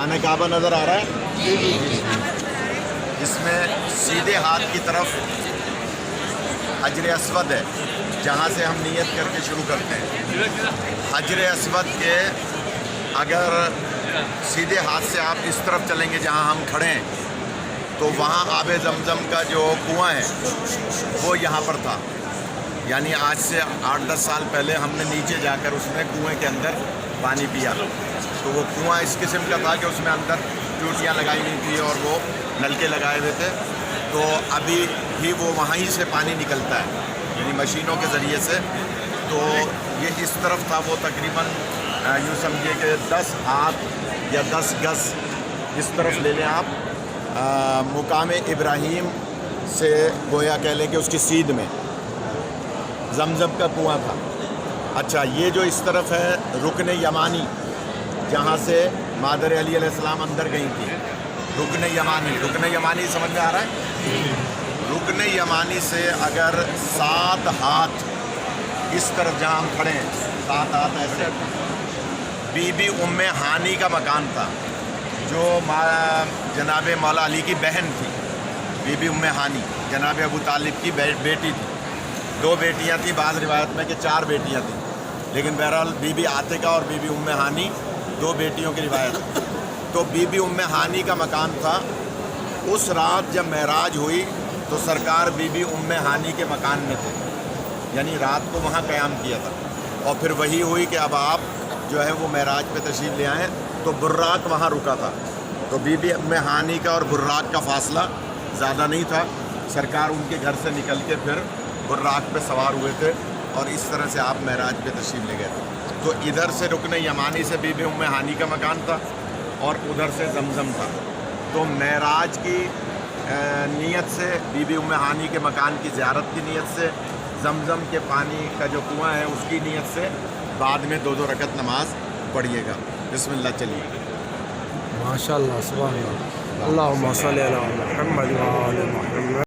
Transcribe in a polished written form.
خانہ کعبہ نظر آ رہا ہے؟ اس میں سیدھے ہاتھ کی طرف حجر اسود ہے، جہاں سے ہم نیت کر کے شروع کرتے ہیں۔ حجر اسود کے اگر سیدھے ہاتھ سے آپ اس طرف چلیں گے جہاں ہم کھڑے ہیں، تو وہاں آب زمزم کا جو کنواں ہے وہ یہاں پر تھا۔ یعنی آج سے 8-10 سال پہلے ہم نے نیچے جا کر اس میں کنویں کے اندر پانی پیا، تو وہ کنواں اس قسم کا تھا کہ اس میں اندر ٹوٹیاں لگائی ہوئی تھی اور وہ نلکے لگائے ہوئے تھے، تو ابھی بھی وہ وہیں سے پانی نکلتا ہے، یعنی مشینوں کے ذریعے سے۔ تو یہ اس طرف تھا، وہ تقریباً یوں سمجھیے کہ 10 ہاتھ یا 10 گز اس طرف لے لیں آپ، مقام ابراہیم سے گویا کہہ لیں کہ اس کی سیدھ میں زمزم کا کنواں تھا۔ اچھا، یہ جو اس طرف ہے رکن یمانی، جہاں سے مادر علی علیہ السلام اندر گئی تھی، رکن یمانی۔ رکن یمانی سمجھ میں آ رہا ہے؟ رکن یمانی سے اگر 7 ہاتھ اس طرف جہاں ہم کھڑے ہیں، 7 ہاتھ ایسے، بی بی ام ہانی کا مکان تھا، جو جناب مولا علی کی بہن تھی۔ بی بی ام ہانی جناب ابو طالب کی بیٹی تھی، 2 بیٹیاں تھیں، بعض روایت میں کہ 4 بیٹیاں تھیں، لیکن بہرحال بی بی عاتقہ اور بی بی ام ہانی 2 بیٹیوں کی روایت۔ تو بی بی ام ہانی کا مکان تھا۔ اس رات جب معراج ہوئی تو سرکار بی بی ام ہانی کے مکان میں تھے، یعنی رات کو وہاں قیام کیا تھا، اور پھر وہی ہوئی کہ اب آپ جو ہے وہ معراج پہ تشریف لے آئیں، تو براق وہاں رکا تھا۔ تو بی بی ام ہانی کا اور براق کا فاصلہ زیادہ نہیں تھا، سرکار ان کے گھر سے نکل کے پھر براق پہ سوار ہوئے تھے، اور اس طرح سے آپ معراج پہ تشریف لے گئے تھے۔ تو ادھر سے رکن یمانی سے بی بی ام ہانی کا مکان تھا، اور ادھر سے زمزم تھا۔ تو معراج کی نیت سے، بی بی ام ہانی کے مکان کی زیارت کی نیت سے، زمزم کے پانی کا جو کنواں ہے اس کی نیت سے بعد میں 2 رکعت نماز پڑھیے گا۔ بسم اللہ، چلیے۔ ماشاء اللہ، سبحان اللہ، اللہم صلی علی محمد و آل محمد۔